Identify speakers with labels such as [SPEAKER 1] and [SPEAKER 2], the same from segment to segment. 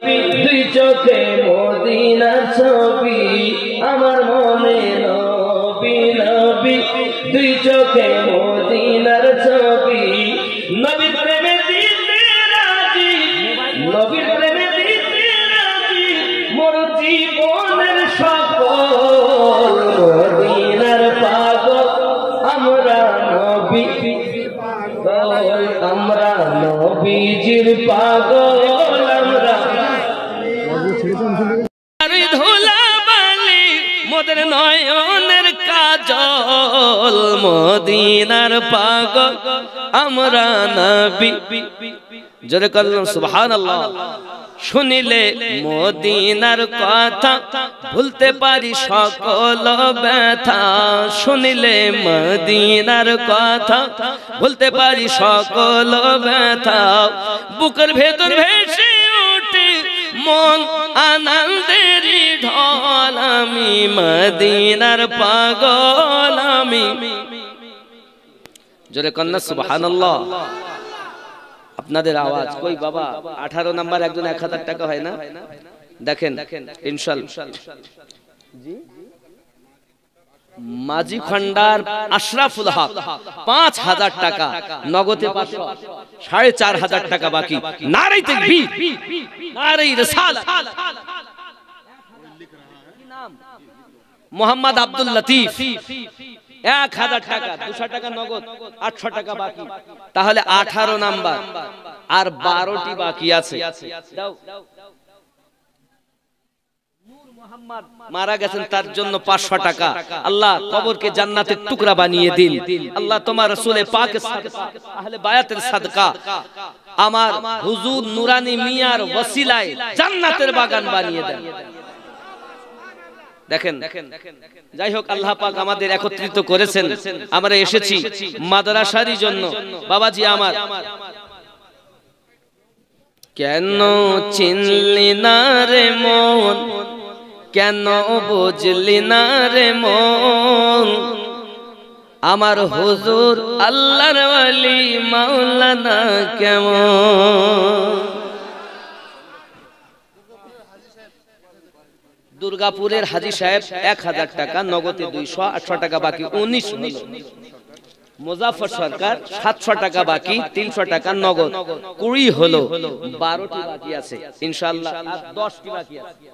[SPEAKER 1] দুই চোখে মদিনার ছবি আমার মনে নবী নবী, দুই চোখে মদিনার ছবি নবীর প্রেমে দিতে রাজি, নবীর প্রেমে দিতে রাজি মোর জীবনের সকল। মদিনার পাগল আমরা নবী, আমরা নবীজির পাগল, আমরা ধুলাবালি মোদের নয়নের কাজল। মদিনার পাগল আমরা নবী। জোরে কলম সুবহানাল্লাহ। শুনিলে মদিনার কথা ভুলতে পারি সকল ব্যথা, শুনিলে মদিনার কথা ভুলতে পারি সকল ব্যথা। বুকের ভেতর ভেসে ওঠে মন আনন্দেরই ঢল, আমি মদিনার পাগল আমি। জোরে কন্যা সুবহানাল্লাহ। আপনাদের আওয়াজ কই বাবা? 18 নাম্বার একজন 1000 টাকা হয় না? দেখেন ইনশাআল্লাহ। জি মাঝি খন্ডার আশরাফুল হক 5000 টাকা নগদে 500, 4500 টাকা বাকি। নারে তাকবীর, নারে রিসালাত। কি নাম? মোহাম্মদ আব্দুল লতিফ। 1000 টাকা, 200 টাকা নগদ, 800 টাকা বাকি। তাহলে 18 নাম্বার আর 12টি বাকি আছে। দাও। নূর মোহাম্মদ মারা গেছেন, তার জন্য 500 টাকা। আল্লাহ কবরকে জান্নাতের টুকরা বানিয়ে দিন। আল্লাহ তোমার রাসূলে পাকের সাদকা, আহলে বায়াতের সাদকা, আমার হুজুর নুরানি মিয়ার ওসিলায় জান্নাতের বাগান বানিয়ে দেন। দেখেন, যাই হোক আল্লাহ পাক আমাদের একত্রিত করেছেন, আমরা এসেছি মাদ্রাসারই জন্য। বাবাজি আমার, কেন চিনলি না রে মন, কেন বুঝলি না রে মন, আমার হুজুর আল্লাহর ওলি মাওলানা কেমন। দুর্গাপুরের হাজী সাহেব 1000 টাকা নগদে, 200, 800 টাকা বাকি, 19 হলো। মুজাফফর সরকার 700 টাকা বাকি, 300 টাকা নগদ, 20 হলো। 12টি বাকি আছে ইনশাআল্লাহ, আর 10টি বাকি আছে।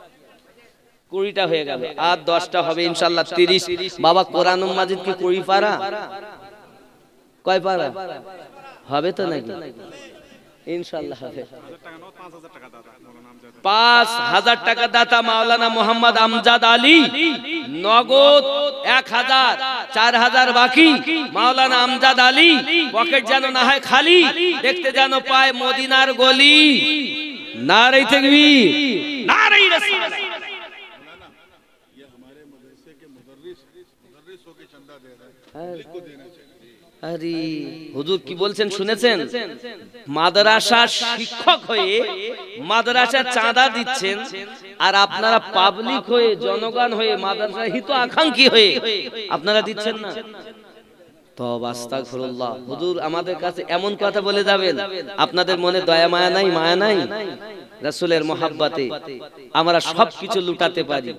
[SPEAKER 1] 20টা হয়ে গেল, আর 10টা হবে ইনশাআল্লাহ 30। বাবা কোরআনুল মাজিদ কি 20 পারা? কয় পারা হবে তো নাকি? ইনশাআল্লাহ হবে। 5000 টাকা দাতা মাওলানা মোহাম্মদ আমজাদ আলী নগদ 1000, 4000 বাকি। মাওলানা আমজাদ আলী পকেট যেন না হয় খালি, দেখতে যেন পায় মদিনার গলি। নারে তাকবীর, নারে রাসূল। আরে হুজুর কি বলছেন শুনেছেন? মাদ্রাসার শিক্ষক হয়ে মাদ্রাসার চাঁদা দিচ্ছেন, আর আপনারা পাবলিক হয়ে, জনগণ হয়ে, মাদ্রাসার হিত আকাঙ্ক্ষী হয়ে আপনারা দিচ্ছেন না। তওবা আস্তাগফিরুল্লাহ। হুজুর আমাদের কাছে এমন কথা বলে যাবেন, আপনাদের মনে দয়া মায়া নাই, মায়া নাই? রাসূলের মহব্বতে আমরা সবকিছু লুটাতে পারি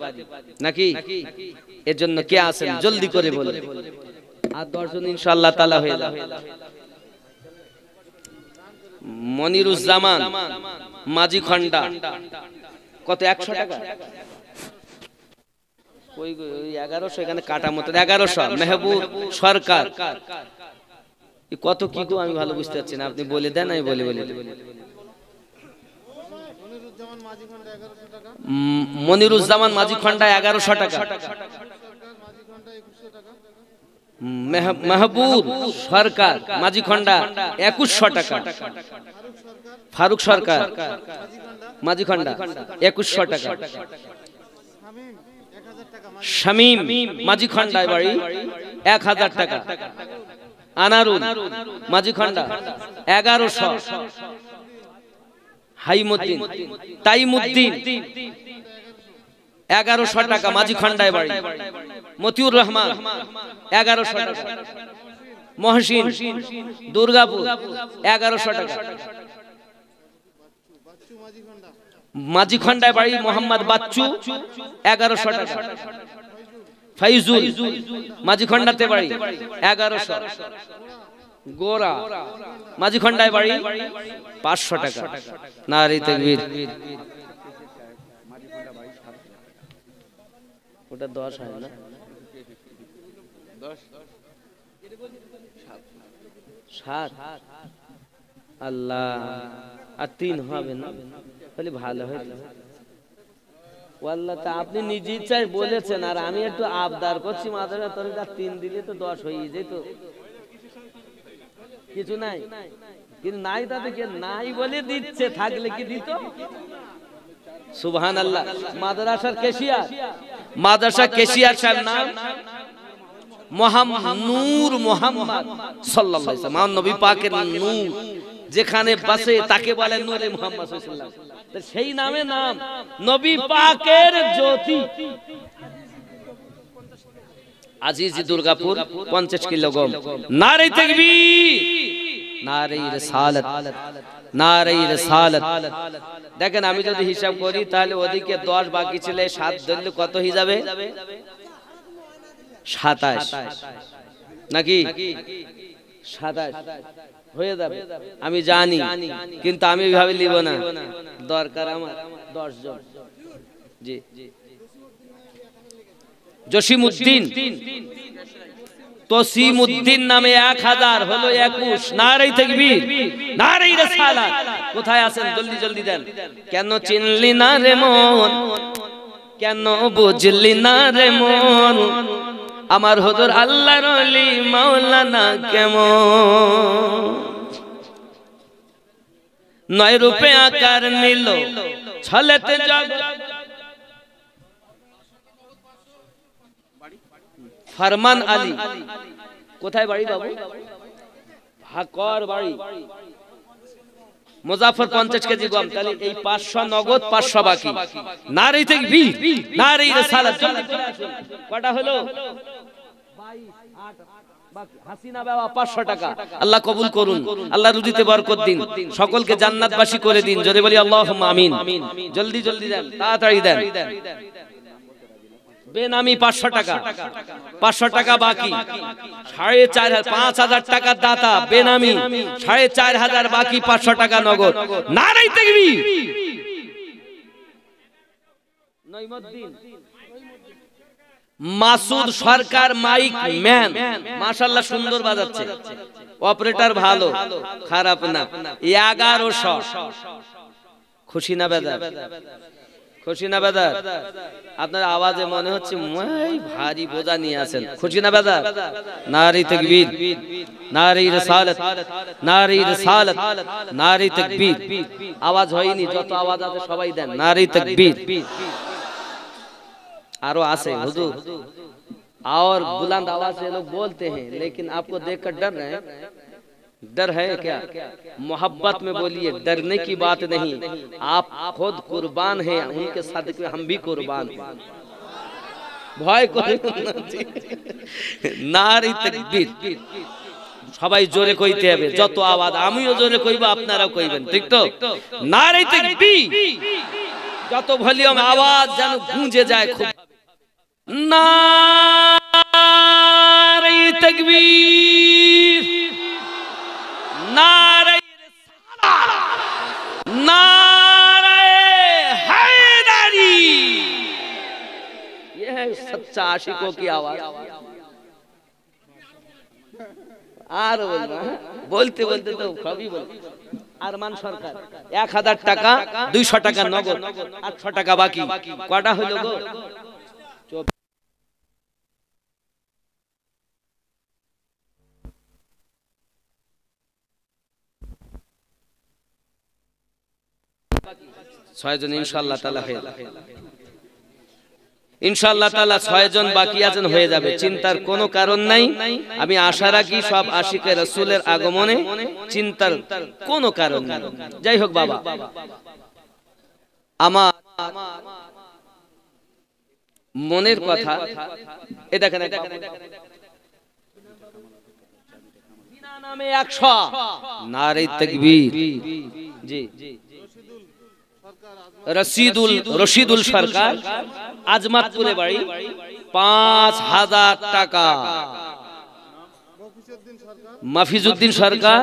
[SPEAKER 1] নাকি? এর জন্য কে আছেন জলদি করে বলুন। আর 10 জন ইনশাআল্লাহ তাআলা হয়ে যাবে। মনিরুজ্জামান মাঝি খন্ডা কত? 100 টাকা। ওই 1100 এখানে কাটা মতো 1100। মেহবুব সরকার কত কি গো আমি ভালো বুঝতে পারছি না, আপনি বলে দেন আমি বলে বলে। মনিরুজ্জামান মাঝি খন্ডা 1100 টাকা। মেহবুব সরকার মাঝি খন্ডা 2100 টাকা। ফারুক সরকার মাঝি খন্ডা 2100 টাকা। শামীম মাঝি খন্ডায় বাড়ি 1000 টাকা। আনারুল মাঝি খন্ডা 1100। হাইমুদ্দিন তাইমুদ্দিন 1100 টাকা মাঝি খন্ডায় বাড়ি। মতিউর রহমান 1100 টাকা। মহসিন দুর্গাপুর 1100 টাকা। মাঝিখন্ডায় বাড়ি মোহাম্মদ বাচ্চু 1100 টাকা। ফাইজুল মাঝিখন্ডাতে বাড়ি 1100। গোরা মাঝিখন্ডায় বাড়ি 500 টাকা। নারে তাকবীর। ওটা 10 হয় না, 7 আল্লাহ আর 3 হবে না, তাহলে ভালো হয়। আল্লাহ তা আপনি নিজে ইচ্ছায় বলেছেন, আর আমি একটু আবদার করছি মাদ্রাসা তরিকা 3 দিলে তো 10 হয়ে যেত। কিছু নাই, কিন্তু নাই তাতে কি নাই বলে দিচ্ছে, থাকলে কি দিত? সুবহানাল্লাহ। মাদ্রাসার কেশিয়ার, মাদ্রাসা কেশিয়ার সাহেব নাম নূর মোহাম্মদ সাল্লাল্লাহু আলাইহি ওয়াসাল্লাম, নবী পাকের নূর যেখানে বসে তাকে বলে নূরে মুহাম্মদ সাল্লাল্লাহু আলাইহি ওয়াসাল্লাম। তো সেই নামে নাম নবী পাকের জ্যোতি। আজিজি দুর্গাপুর 50 কিলো গম। নারে তাকবীর, নারে রিসালাত, নারে রিসালাত। দেখেন আমি যদি হিসাব করি তাহলে ওদিকে 10 বাকি ছিল, 7 ধরলে কত হয়ে যাবে? 27 নাকি 27 হয়ে যাবে, আমি জানি, কিন্তু আমি ওইভাবে নিব না, দরকার আমার 10 জন। জি জসিমউদ্দিন, তসিমউদ্দিন নামে 1000 হলো 21। নারে তাকবীর, নারে রিসালাত। কোথায় আছেন জলদি জলদি দেন। কেন চিনলি না রে মন, কেন বুঝলি না রে মন, আমার হুজুর আল্লাহর ওলি মাওলানা কেমন। 9 রূপে আকার নিল ছলেতে জগৎ। ফরমান আলী কোথায় বাড়ি বাবু? হাকর বাড়ি। মুজাফফর 50 কেজি গম। তাহলে এই 500 নগদ, 500 বাকি। নারে তাকবীর, নারে রিসালাত। কটা হলো? 22 8 বাকি। হাসিনা বাবা 500 টাকা। আল্লাহ কবুল করুন, আল্লাহ রুজিতে বরকত দিন, সকলকে জান্নাতবাসী করে দিন। জোরে বলি আল্লাহুম্মা আমিন। জলদি জলদি দেন, তাড়াতাড়ি দেন। বেনামি 500 টাকা, 500 টাকা বাকি। 4500, 5000 টাকার দাতা বেনামি, 4500 বাকি, 500 টাকা নগদ। নারে তাকবীর। নইমুদ্দিন মাসুদ সরকার মাইক ম্যান, মাশাআল্লাহ সুন্দর বাজাচ্ছে, অপারেটর ভালো, খারাপ না। 1100। খুশি না বেদার? খুশি না বেদার? আপনার আওয়াজে মনে হচ্ছে ভারী বোঝা নিয়ে আছেন। খুশি না বেদার? নারে তাকবীর, নারে রিসালাত, নারে রিসালাত, নারে তাকবীর। আওয়াজ হয়নি, যত আওয়াজ আছে সবাই দেন নারে তাকবীর। आरो आसे हुजूर और बुलंद आवाज से लोग बोलते हैं, लेकिन आपको देखकर डर रहे हैं। डर है क्या? मोहब्बत में बोलिए, डरने की बात नहीं। आप खुद कुर्बान हैं, उनके सदक़े हम भी कुर्बान हैं। भय को नारे ताकबीर। সবাই জোরে কইতে হবে, যত আওয়াজ আমিও জোরে কইব আপনারাও কইবেন, ঠিক তো? নারে তাকবীর। যত ভলিউম আওয়াজ যেন গूंजे যায় খুব। নারে তাকবীর, नारे नारे हैदरी। ये है सच्चा आशिकों की आवाज। আর বলতে বলতে তো সবই বল। আরমান সরকার 1000 টাকা, 200 টাকা নগদ, 800 টাকা বাকি। কটা হলো গো? ছয়জন ইনশাআল্লাহ তাআলা হয়ে যাবে। ইনশাআল্লাহ তাআলা 6 জন বাকি আছেন, হয়ে যাবে, চিন্তার কোনো কারণ নাই। আমি আশা রাখি সব আশিকে রাসূলের আগমনে চিন্তার কোনো কারণ নেই। যাই হোক বাবা, আমার মনের কথা এ দেখেন, বিনা নামে 100। নারে তাকবীর। জি রশিদুল সরকার, আজমাতপুরে বাড়ি, 5,000 টাকা। মাফিজউদ্দিন সরকার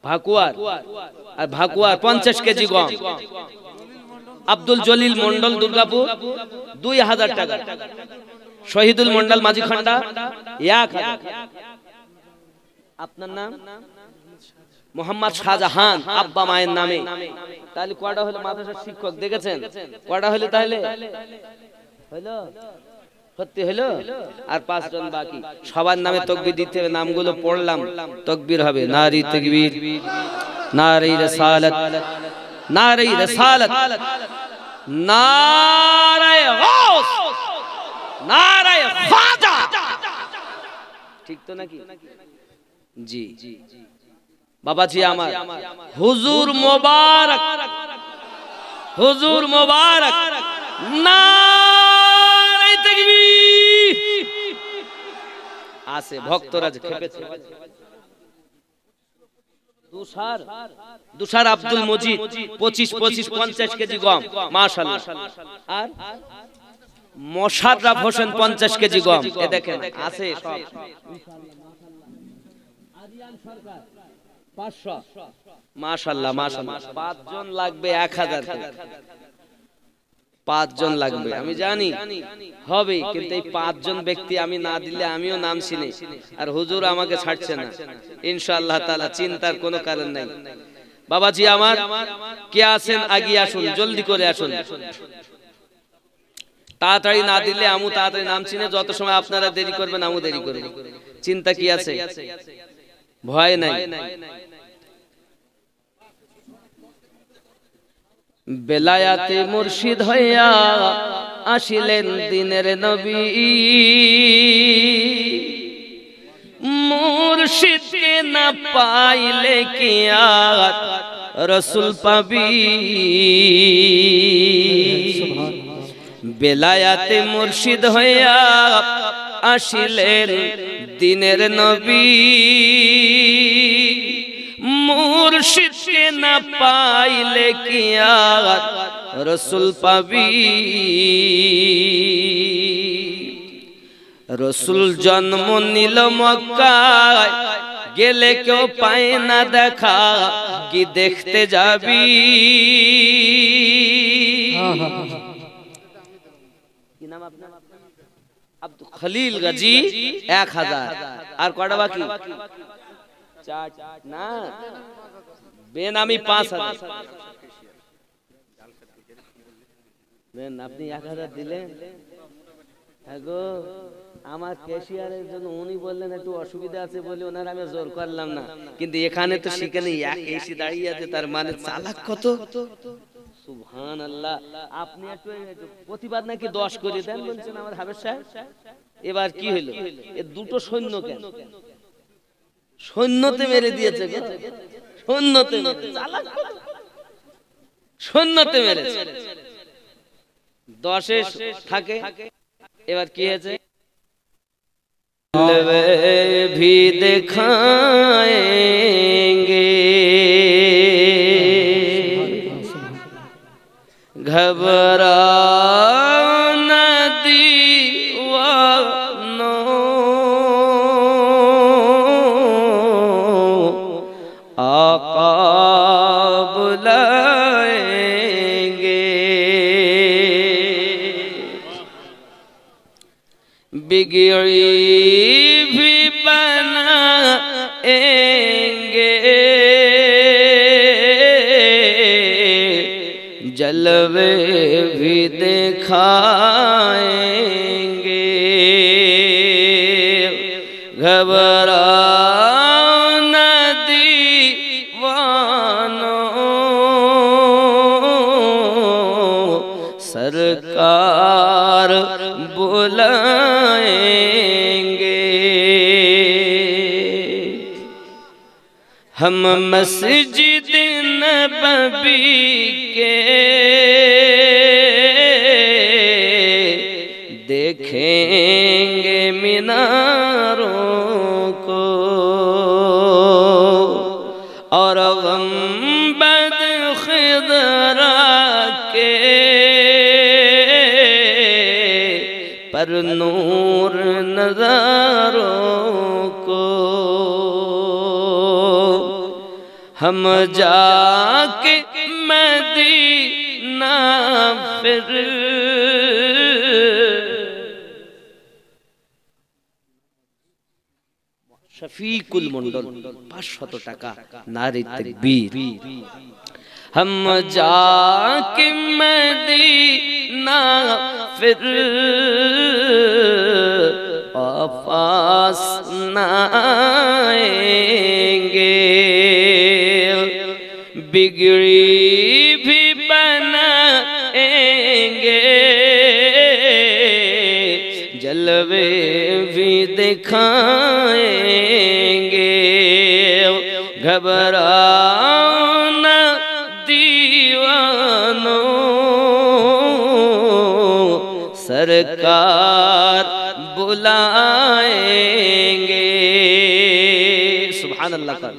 [SPEAKER 1] ভাকুয়ার, আর ভাকুয়ার 50 কেজি গম। আব্দুল জলিল মন্ডল দুর্গাপুর 2,000 টাকা। শহীদুল মন্ডল মাঝিখান্ডা 1,000। আপনার নাম? মোহাম্মদ শাহজাহান, আব্বা মায়ের নামে। তাহলে কয়টা হলো মাদ্রাসার শিক্ষক? দেখেছেন কয়টা হলো? তাহলে হলো, সত্যি হলো। আর 5 জন বাকি, সবার নামে তাকবীর দিতে হবে। নামগুলো পড়লাম, তাকবীর হবে। নারী তাকবীর, নারী রিসালাত, নারী রিসালাত, নারায়ে গাউস, নারায়ে খাজা। ঠিক তো নাকি? জি বাবাজি আমার, হুজুর মোবারক, হুজুর মোবারক, নারায়ে তাকবীর। আছে ভক্তরা যে খেপেছে। দুসার আব্দুল মজিদ 25 50 কেজি গম, মাশাআল্লাহ। আর মোশাররফ হোসেন 50 কেজি গম। এ দেখেন আছে সব। আরিয়ান সরকার 500, মাশাআল্লাহ মাশাআল্লাহ। 5 জন লাগবে 1000 করে। 5 জন লাগবে, আমি জানি হবে, কিন্তু এই 5 জন ব্যক্তি আমি না দিলে আমিও নাম চিনি, আর হুজুর আমাকে ছাড়ছে না ইনশাআল্লাহ তাআলা। চিন্তার কোনো কারণ নাই। বাবাজি আমার, কে আছেন আগে আসুন, জলদি করে আসুন। তাড়াতাড়ি না দিলে আমু তাড়াতাড়ি নাম চিনে, যত সময় আপনারা দেরি করবেন আমু দেরি করব। চিন্তা কি আছে? ভয় নাই। বেলায়াতে মুর্শিদ হইয়া আসিলেন দিনের নবী, মুর্শিদকে না পাইলে কি আর রাসূল পাবি। বেলায়াতে মুর্শিদ হইয়া আসিলেন দিনের নবী, মুর্শিদকে না পাইলে কি আর রাসূল পাবি। রাসূল জন্ম নিল মক্কায়, গেলে কেউ পায় না দেখা, কি দেখতে যাবি। কি নাম আপনার? আব্দুল খলিল গাজী 1000। আর কয়টা বাকি? 4 না, বেনামি 5000। বেন আপনি 1000 দিলেন। গো আমার ক্যাশিয়ারের জন্য উনি বললেন একটু অসুবিধা আছে বলে ওনার আমি জোর করলাম না, কিন্তু এখানে তো সেখানে এক এসি দাঁড়িয়ে আছে, তার মানে চালাক কত। সুবহানাল্লাহ। আপনি একটু প্রতিবাদ নাকি 10 করে দেন বলছেন আমার হাবেব সাহেব। এবার কি হলো? এ দুটো সৈন্য কেন? সৈন্যতে মেরে দিয়েছে গো, সৈন্যতে চালাক, সৈন্যতে মেরেছে। 10 থাকে। এবার কি হয়েছে? भी दिखाएंगे घबरा न दीवानो, आका बुलाएंगे। बिगड़ी भी बनाएंगे, जलवे भी दिखाएंगे। घबरा न दीवानो, सरकार बुलाएंगे। हम मस्जिद नबवी के देखेंगे मीनारों को, और गुंबद खिदरा के पर नूर नज़ारों को हम जाके मदीना फिर शफीकुल मंडल 500 টাকা नारे तकबीर हम जाके मदीना फिर वापस न आएंगे बिगड़ी भी बनाएंगे जलवे भी दिखाएंगे घबराओ न दीवानों सरकार बुलाएंगे सुभान अल्लाह का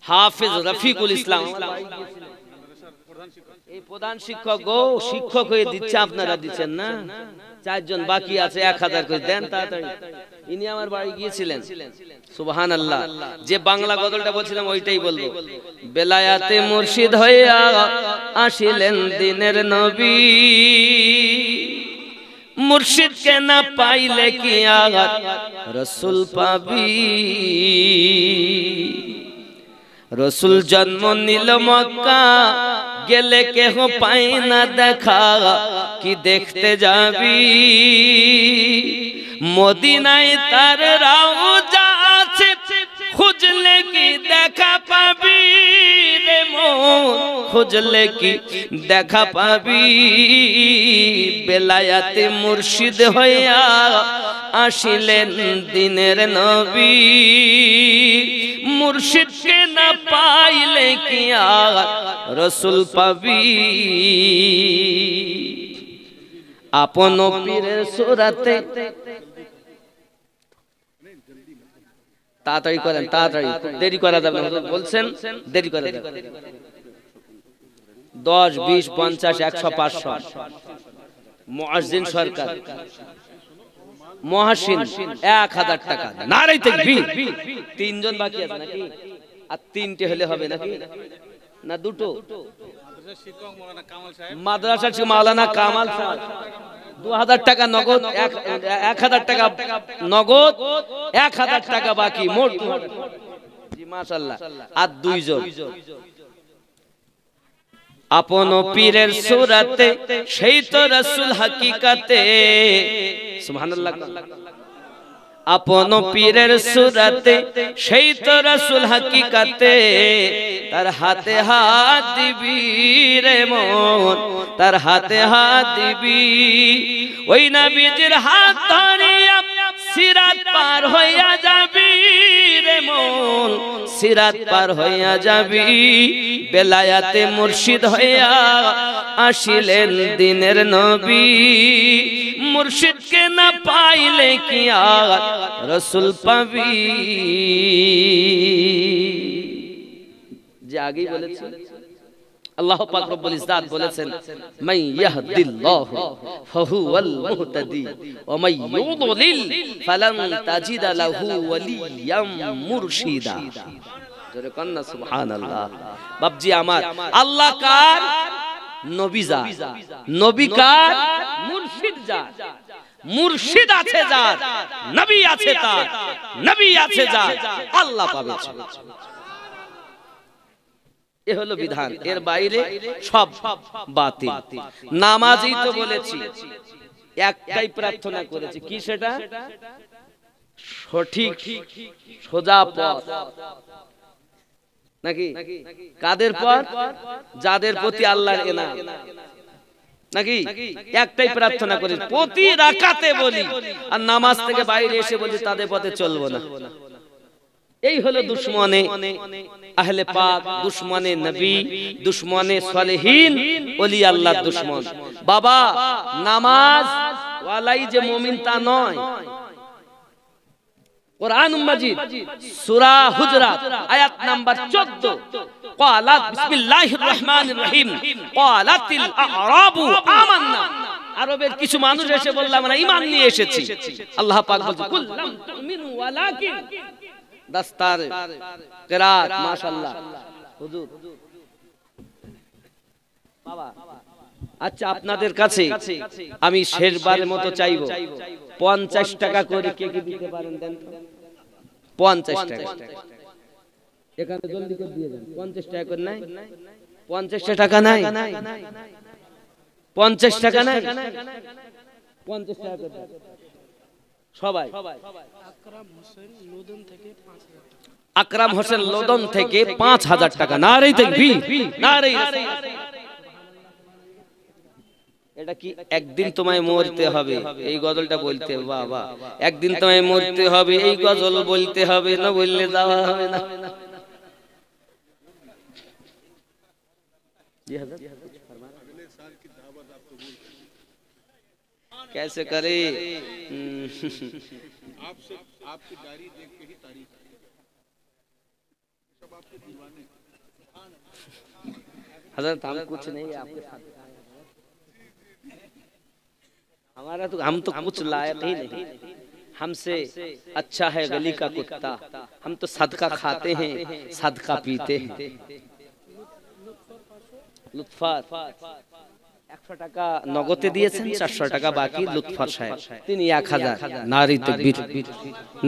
[SPEAKER 1] हाफिज रफिकुल इस्लाम এই প্রধান শিক্ষক গো শিক্ষক হয়ে দিচ্ছে আপনারা দিচ্ছেন না চারজন বাকি আছে 1000 করে দেন তাড়াতাড়ি ইনি আমার বাড়ি গিয়েছিলেন সুবহানাল্লাহ যে বাংলা গজলটা বলছিলাম ওইটাই বলবো বেলায়াতে মুর্শিদ হইয়া আসিলেন দিনের নবী মুর্শিদ কে না পাইলে কি আগাত রাসূল পাবি रसूल जन्म नील मक्का गेले केह पाई ना देखा कि देखते जाबी मदीनाय तार रौजा आछे खुजले की देखा पाबी रे मोन खुजले की देखा पाबी बेलायाते मुर्शिद हइया आशिलेन दिनेर नबी मुर्शिद के न पाइले किया रसूल पाबी आपन पीरेर सूरते ताड़ाताड़ी करें ताड़ाताड़ी देरी करा যাবে না বলছেন দেরি করা যাবে 10 20 50 100 500 মুয়াজ্জিন সরকার মহাসিন 1000 টাকা নারে তাকবীর তিনজন বাকি আছে নাকি আর তিনটে হলে হবে নাকি না দুটো মাদ্রাসা শিক্ষক মাওলানা কামাল সাহেব 2000 টাকা নগদ 1000 টাকা নগদ 1000 টাকা বাকি মোট জি মাশাআল্লাহ আর দুইজন আপন পীরের সুরাতে সেই তো রাসূল হাকিকাতে সুবহানাল্লাহ আপন পীরের সুরাতে সেই তো রাসূল হাকিকাতে তার হাতে হাত দিবি রে মন তার হাতে হাত দিবি ওই নবীজির হাত ধরিয়া সিরাত পার হইয়া যাবি রে মন সিরাত পার হইয়া যাবি বেলায়াতে মুর্শিদ হইয়া আসিলেন দিনের নবী মুর্শিদ কে না পাইলে কি আত রাসূল পাবি যে আগেই বলেছি আল্লাহ পাক রব্বুল ইজ্জাত বলেছেন মান ইয়াহদিল্লাহু ফাহুয়াল মুহতাদি ওয়া মান ইউদ্লিল ফালান তাজিদা লাহু ওয়ালিয়াম মুরশিদা জোরে কন্না সুবহানাল্লাহ বাপজি আমার আল্লাহ কার নবী যা নবী কার মুর্শিদ যা মুর্শিদ আছে যার নবী আছে তার নবী আছে যার আল্লাহ পাবে এ হলো বিধান এর বাইরে সব বাতিল নামাজই তো বলেছি একটাই প্রার্থনা করেছি কি সেটা সঠিক সোজা পথ নাকি কাদের পথ যাদের প্রতি আল্লাহর ইনাম নাকি একটাই প্রার্থনা করি প্রতি রাকাতে বলি আর নামাজ থেকে বাইরে এসে বলি তাদের পথে চলবো না এই হলো দুশমনে আহলে পাক দুশমনে নবী দুশমনে সালেহীন ওলি আল্লাহর দুশমন বাবা নামাজ ওয়ালাই যে মুমিন তা নয় কুরআন মাজিদ সূরা হুজরাত আয়াত নাম্বার 14 ক্বালাত বিসমিল্লাহির রহমানির রহিম ক্বালাতিল আ'রাবু আমান্না। আরবের কিছু মানুষ এসে বলল আমরা ঈমান নিয়ে এসেছি। আল্লাহ পাক বলছেন কুল লাম তুমিনু ওয়ালাকিন দাস্তার কিরাত মাশাআল্লাহ হুজুর বাবা। আচ্ছা আপনাদের কাছে আমি শেষবারের মতো চাইবো 50 টাকা করে কে কে দিতে পারেন দেন তো 50 টাকা এখানে জলদি করে দিয়ে দেন 50 টাকা করে নাই 50 টাকা নাই 50 টাকা নাই 50 টাকা করে সবাই। আকরাম হোসেন লোদন থেকে 5000 টাকা। নারে তাকবীর নারে রিসালাত। এটা কি একদিন তোমায় মরতে হবে এই গজলটা বলতে বাবা, একদিন তোমায় মরতে হবে এই গজল বলতে হবে, না বললে যাওয়া হবে না। कैसे करे आपकी डायरी देख के ही तारीफ सब आपके दीवाने। हज़रत हम कुछ नहीं आपके साथ हमारा तो हम तो कुछ लायक ही नहीं, हमसे अच्छा है गली का कुत्ता, हम तो सदका खाते हैं सदका पीते हैं। লুৎফার 100 টাকা নগদে দিয়েছেন, 400 টাকা বাকি লুৎফার সাহেব তিনি 1000। নারী তাকবীর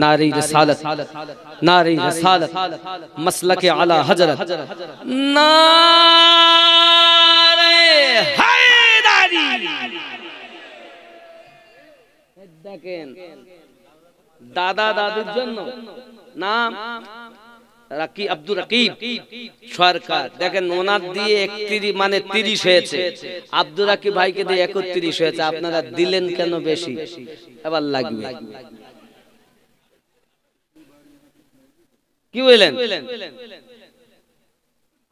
[SPEAKER 1] নারী রিসালাত নারী রিসালাত মাসলাকে আলা হযরত নারে হায়দারি। দেখেন দাদা দাদির জন্য নাম রাকি আব্দুর রাকিব সরকার, দেখেন ওনার দিয়ে 31 মানে 30 হয়েছে, আব্দুর রাকিব ভাইকে দিয়ে 31 হয়েছে। আপনারা দিলেন কেন বেশি? এবার লাগবে কি বলেন?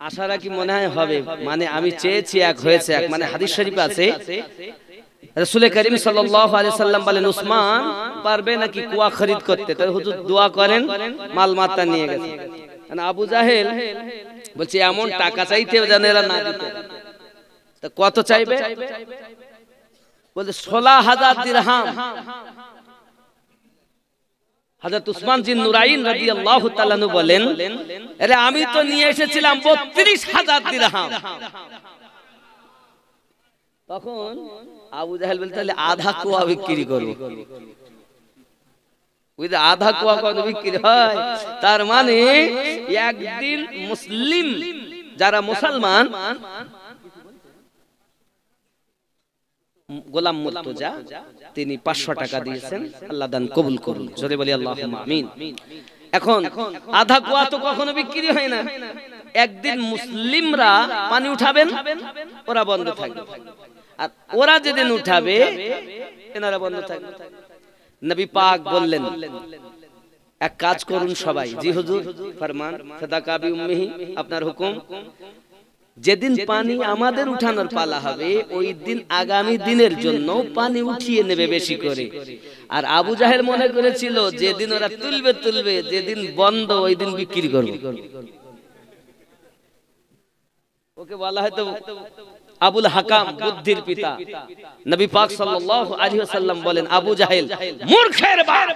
[SPEAKER 1] আশা রাখি মনে হয় হবে, মানে আমি চেয়েছি এক হয়েছে এক, মানে হাদিস শরীফ আছে রাসূল করিম সাল্লাল্লাহু আলাইহি সাল্লাম বলেন উসমান পারবে নাকি কুয়া খরিদ করতে, তাই হুজুর দোয়া করেন মাল মাতা নিয়ে গেছে। মানে আবু জাহেল বলছে এমন টাকা চাইতে যেন এরা না দিতে, তা কত চাইবে? বলছে 16000 দিরহাম। হযরত উসমান জিন নুরাইন রাদিয়াল্লাহু তাআলা আনহু বলেন আরে আমি তো নিয়ে এসেছিলাম 32000 দিরহাম। তখন আবু জাহেল বলতে তাহলে আধা কুয়া বিক্রি করব। ওই যে আধা কুয়া কত বিক্রি হয়, তার মানে একদিন মুসলিম যারা মুসলমান গোলাম মুর্তজা তিনি 500 টাকা দিয়েছেন, আল্লাহ দান কবুল করুন, জোরে বলি আল্লাহুম্মা আমিন। এখন আধা কুয়া তো কখনো বিক্রি হয় না, একদিন মুসলিমরা পানি উঠাবেন ওরা বন্ধ থাকবে, আর ওরা যেদিন উঠাবে এনারা বন্ধ থাকবে। নবী পাক বললেন এক কাজ করুন সবাই। জি হুজুর ফরমান সাদাকা বি উম্মিহি, আপনার হুকুম। যেদিন পানি আমাদের উঠানোর পালা হবে ওই দিন আগামী দিনের জন্য পানি উঠিয়ে নেবে বেশি করে। আর আবু জাহেল মনে করেছিল যেদিন ওরা তুলবে তুলবে, যেদিন বন্ধ ওই দিন বিক্রি করবে। ওকে বলা হয়তো আবুল হাকাম, বুদ্ধির পিতা। নবী পাক সাল্লাল্লাহু আলাইহি ওয়াসাল্লাম বলেন আবু জাহেল মূর্খের বাপ।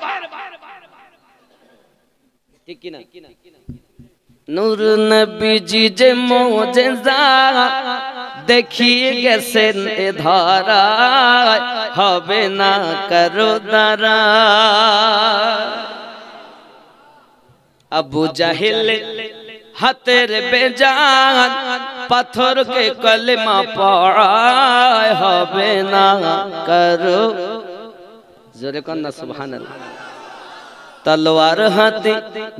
[SPEAKER 1] ঠিক কি না? নূর নবীজি যে মুজিজা দেখিয়ে গেছেন এ ধরায়, হবে না কারো দ্বারা। আবু জাহেল হাতের বেজান পাথরকে কলেমা পড়ায়, হবে না কারো। জোরে কন্না সুবহানাল্লাহ। তলোয়ার হাতে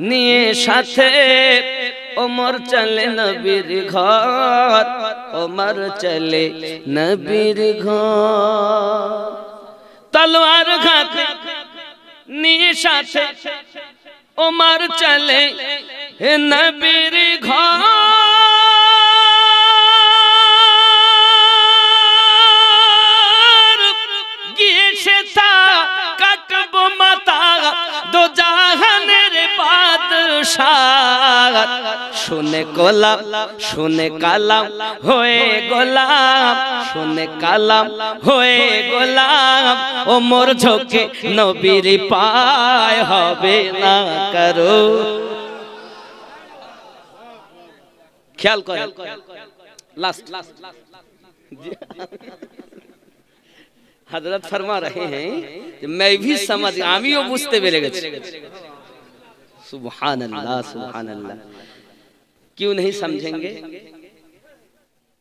[SPEAKER 1] নিয়ে সাথে ওমর চলে নবীর ঘর, ওমর চলে নবীর ঘর। তলোয়ার হাতে নিয়ে সাথে ওমর চলে নবীর ঘর। গিয়ে সে তা কাটবো মাথা দো জাহান শুনে গোলাপ শুনে কালাম হয়ে গোলাপ শুনে কালাম হয়ে গোলাপ ও মোর ঝোঁকে নবীর পায় হবে না কারো। ख्याल करें लास्ट हजरत फरमा रहे हैं कि मैं भी समझ आमियों बुझते बेरे गए। सुभान अल्लाह सुभान अल्लाह। क्यों नहीं समझेंगे?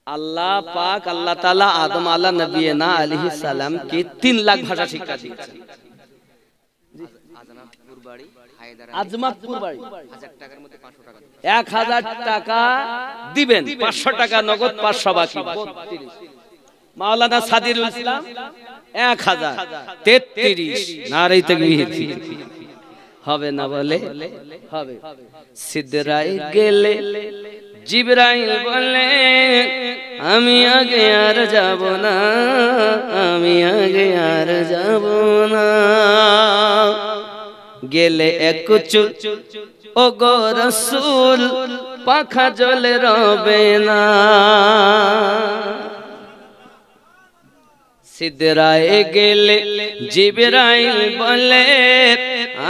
[SPEAKER 1] अल्लाह पाक अल्लाह ताला आदम आला नबीना अलैहि सलाम की 3 लाख भाषा शिक्षा दी। আজমাতপুর বাড়ি 1000 টাকা দিবেন, 500 টাকা নগদ, 500 বাকি 32। মাওলানা সাদিরুল ইসলাম 1033। নারে তাকবীর। হবে না বলে হবে। সিদরায় গেলে জিবরাইল বলে আমি আগে আর যাব না, আমি আগে আর যাব না। গেলে এক চুল ও গো রাসূল পাখা জ্বলে রবে না। সিদরায় গেলে জিবরাইল বলে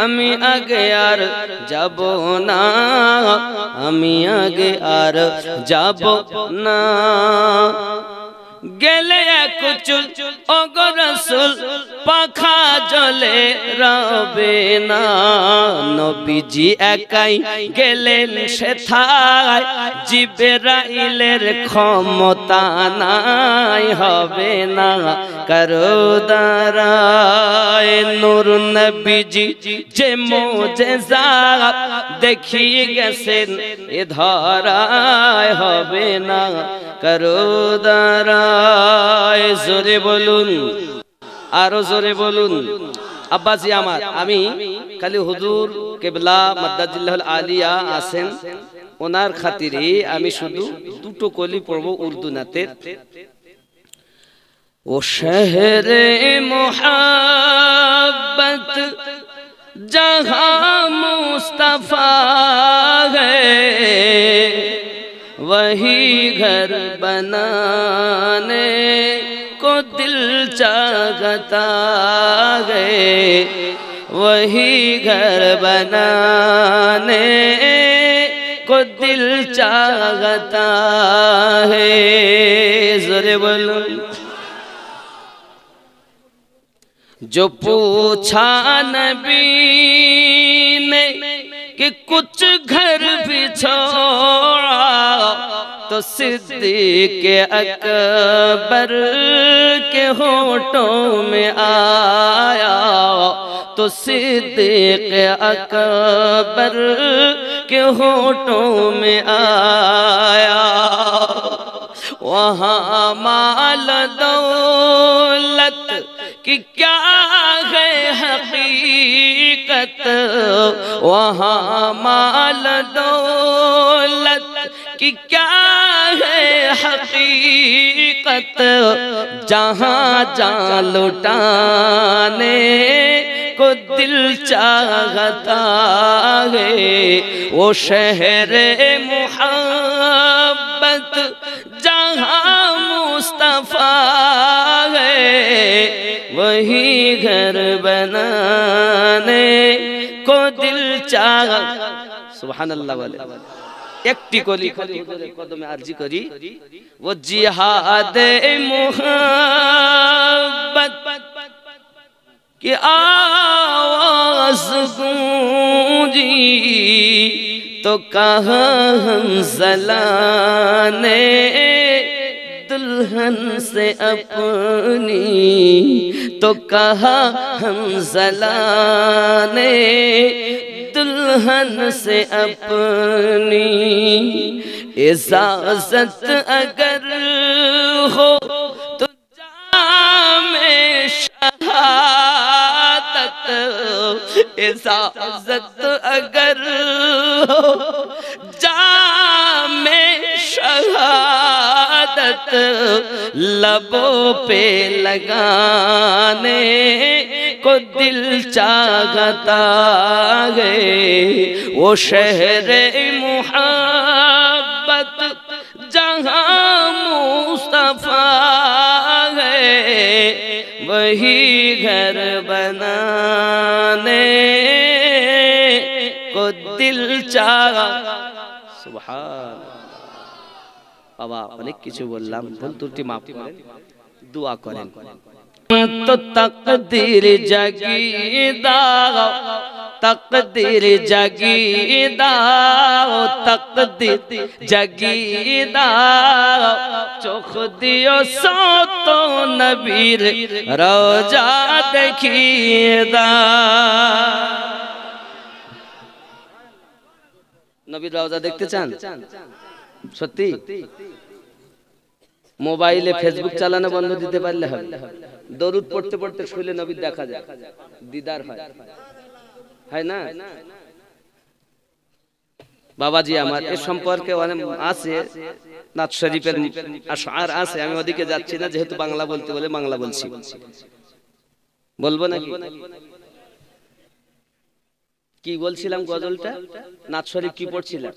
[SPEAKER 1] আমি আগে আর যাব না, আমি আগে আর যাব না। গেলে এক চুল ও গো রাসূল পাখা জ্বলে রবে না। নবীজি একাই গেলেন সেথায়, জিবরাইলের ক্ষমতা নাই, হবে না কারো দ্বারায়। নূর নবীজি যে মুজিজা দেখিয়ে গেছেন এ ধরায়, হবে না কারো দ্বারায়। জোরে বলুন, আরো জোরে বলুন। আব্বাজি আমার, আমি খালি হুজুর কেবলা মাদ্দাজিল্লাহুল আলিয়া আছেন, ওনার খাতিরে আমি শুধু দুটো কলি পড়ব উর্দু নাতের। ও শহরে মোহাব্বত जहां मुस्तफा है, वही घर बनाने को दिल चाहता है, वही घर बनाने को दिल चाहता है। ज़ोरे बोलो। जो पूछा नबी ने कि कुछ घर भी छोड़ा, तो सिद्दीक़ अकबर के होठों में आया, तो सिद्दीक़ अकबर के होठों में आया। वहाँ माल दौलत कि क्या है हकीकत, वहाँ माल दौलत कि क्या है हकीकत, जहाँ जहाँ लुटाने को दिल चाहता है, वो शहर मोहब्बत जहाँ मुस्तफा है, वही घर बनाने को दिल चाह। सुबहानल्लाह वाले একটি কলি খালি হুজুরের কদমে আরজি করি। वो जिहाद मोहब्बत की आवाज गूंजी, तो कहा हंसला ने दुल्हन से अपनी, तो कहा हंसला ने दुल्हन से अपनी। इजाजत अगर हो तो जामे शहादत, इजाजत अगर हो जामे शहादत, बात लबों पे लगाने को दिल चाहता है, वो शहर मोहब्बत जहाँ मुस्तफा है, वही घर बनाने को दिल चाह। सुभान बाबा, অনেক কিছু বললাম, ভুল ত্রুটি মাফ করেন, দোয়া করেন। तो तकदीर जगीदा, तकदीर जगीदा, तकदीर जगीदा, चोख दियो सो तो नबीर रोजा देखीदा। नबीर रोजा देखते चान? सत्यि মোবাইলে ফেসবুক চালানো বন্ধ দিতে পারলে হবে। দরুদ পড়তে পড়তে শুলে নবী দেখা যায়, দিদার হয়, হয় না? বাবাজি আমার এ সম্পর্কে অনেক আছে, নাত শরীফের আশআর আছে, আমি ওদিকে যাচ্ছি না, যেহেতু বাংলা বলতে বলে বাংলা বলছি। বলবো নাকি? কি বলছিলাম গজলটা? নাত শরীফ কি পড়ছিলাম?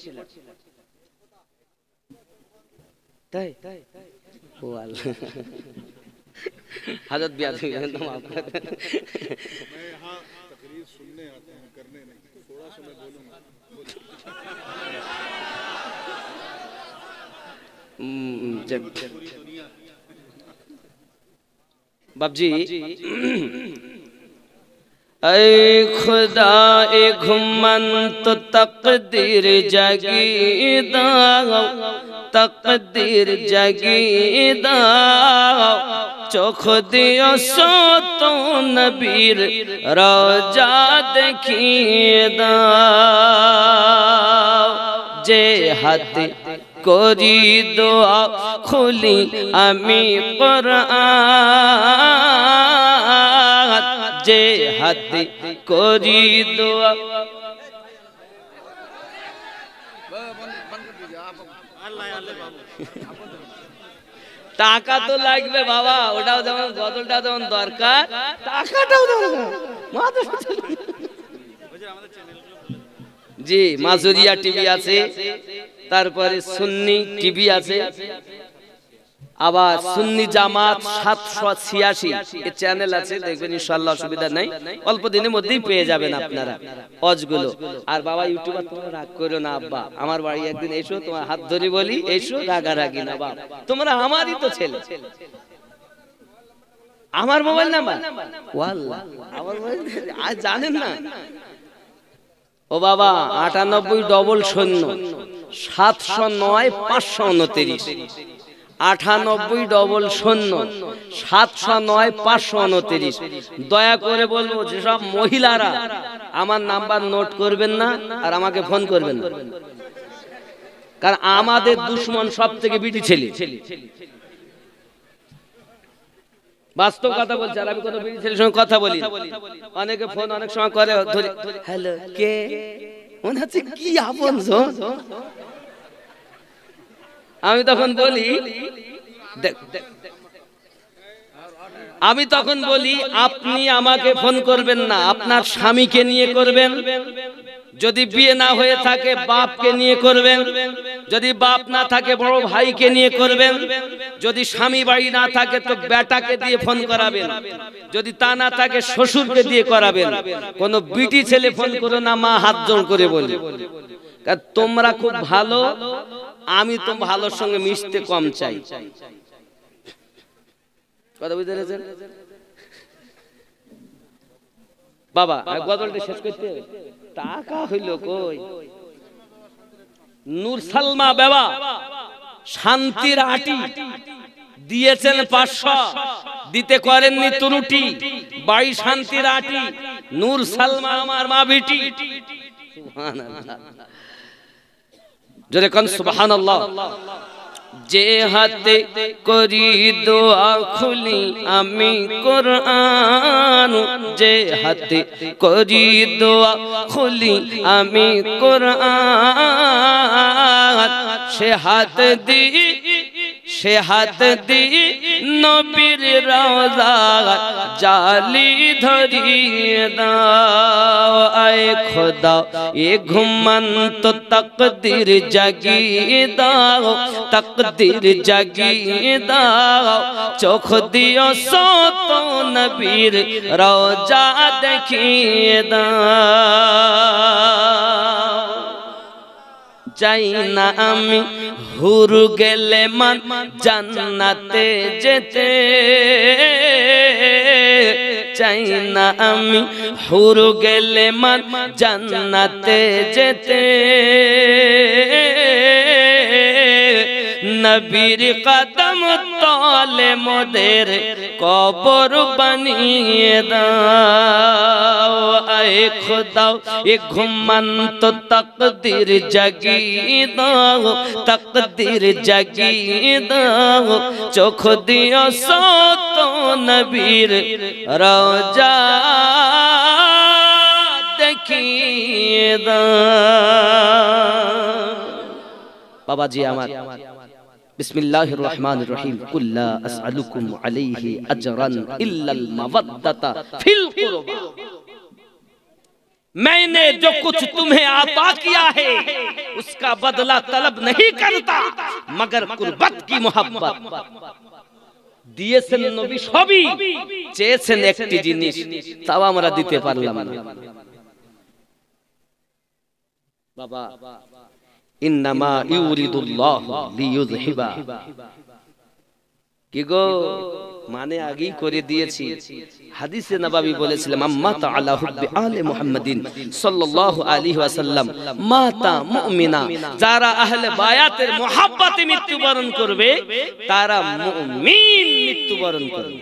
[SPEAKER 1] তাই हजरत भी आते हैं तो माफ कर दें। मैं यहाँ तकरीर सुनने आते हैं, करने नहीं, थोड़ा सा मैं बोलूँगा। बाबजी, ऐ खुदा ए घुमन तो तकदीर जगीदा, तकदीर जगीदा, चोख दियो सो तो नबीर रोजा देखीदा। जे हाथ करी दुआ खुली आमी कुरआन, जे हाथ करी दुआ। টাকা তো লাগবে বাবা, ওটাও যেমন গজলটা যেমন দরকার, টাকাটাও দরকার। জি, মাজুরিয়া টিভি আছে, তারপরে সুন্নি টিভি আছে, আবার সুন্নি জামাত 786 এর চ্যানেল আছে, দেখবেন ইনশাআল্লাহ, অসুবিধা নাই, অল্প দিনের মধ্যেই পেয়ে যাবেন আপনারা অজগুলো। আর বাবা ইউটিউবার তোমরা রাগ করো না, আব্বা আমার বাড়ি একদিন এসো, তোমার হাত ধরে বলি এসো, রাগারাগি না বাবা, তোমরা আমারই তো ছেলে। আমার মোবাইল নাম্বার ওয়াল্লাহ, আমার মোবাইল আজ জানেন না? ও বাবা 9800 709 529, 9800 709 529। দয়া করে বলবো যেসব মহিলারা আমার নাম্বার নোট করবেন না আর আমাকে ফোন করবেন না, কারণ আমাদের দুশ্মন সব থেকে বিটি ছেলে। বাস্তব কথা বলছি, আর আমি কোনো বিটি ছেলের সঙ্গে কথা বলি। অনেকে ফোন অনেক সময় করে, হ্যালো কে, মনে হচ্ছে কি আপনজন। আমি তখন বলি আপনি আমাকে ফোন করবেন না, আপনার স্বামীকে নিয়ে করবেন, যদি বিয়ে না হয়ে থাকে বাপকে নিয়ে করবেন, যদি বাপ না থাকে বড় ভাইকে নিয়ে করবেন, যদি স্বামী বাড়ি না থাকে তো বেটাকে দিয়ে ফোন করাবেন, যদি তা না থাকে শ্বশুরকে দিয়ে করাবেন। কোন বিটি ছেলে ফোন করো না, মা হাত জোড় করে বলি, কারণ তোমরা খুব ভালো, আমি তো ভালোর সঙ্গে মিশতে কম চাই। কথা বুঝতে পেরেছেন বাবা? গজলটা শেষ করতে টাকা হইল কই? নূর সালমা বাবা শান্তির আটি দিয়েছেন 500, দিতে করেননি ত্রুটি, বাড়ি শান্তির আটি, নূর সালমা আমার মা বেটি। সুবহানাল্লাহ, জোরে কোন সুবহানাল্লাহ। যে হাতে করি দোয়া খুলি আমি কোরআন, যে হাতে করি দোয়া খুলি আমি কোরআন, সে হাত সে হাত দি নবীর রওজা জালি ধরিয়ে দাও। আয়ে খোদা এ ঘুমন্ত তকদির জাগিয়ে দাও, তকদির জাগিয়ে দাও। চোখ দিও সত নবীর রওজা দেখিয়ে দাও। চাই না আমি হুর গেলে মান জান্নাতে যেতে, চাই না আমি হুর গেলে মান জান্নাতে যেতে। নবীর কদম তলে মোদের কবর বানিয়ে দাও। আয়ে খোদা এ ঘুমন্ত তকদির জাগিয়ে দাও, তকদির জাগিয়ে দাও। চোখ দিও সত নবীর রওজা দেখিয়ে দাও। বাবাজি আমার, বিসমিল্লাহির রহমানির রহিম। কুল্লা আসআলুকুম আলাইহি আজরান ইল্লাল মাওয়াদ্দাতা ফিল কুরবা। मैंने जो कुछ तुम्हें अता किया है उसका बदला तलब नहीं करता मगर कुर्बत की मोहब्बत। দিয়েছেন নবী সবই, চেয়েছেন একটি জিনিস, তাও আমরা দিতে পারলাম না। বাবা ইন্নামা ইউরিদুল্লাহু লিইয়ুযহিবা, কি গো মানে আগেই করে দিয়েছি। হাদিসে নববী বলেছিলেন আম্মাতা আলা হুব্বি আলে মুহাম্মাদিন সাল্লাল্লাহু আলাইহি ওয়াসাল্লাম মাতা মুমিনা। যারা আহলে বায়াতের মুহাব্বতে মৃত্যুবরণ করবে তারা মুমিন মৃত্যুবরণ করবে।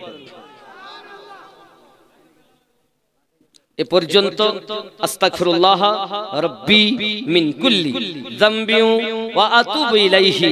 [SPEAKER 1] এ পর্যন্ত আস্তাগফিরুল্লাহ রাব্বি মিন কুল্লি যামবি ওয়া আতুবু ইলাইহি।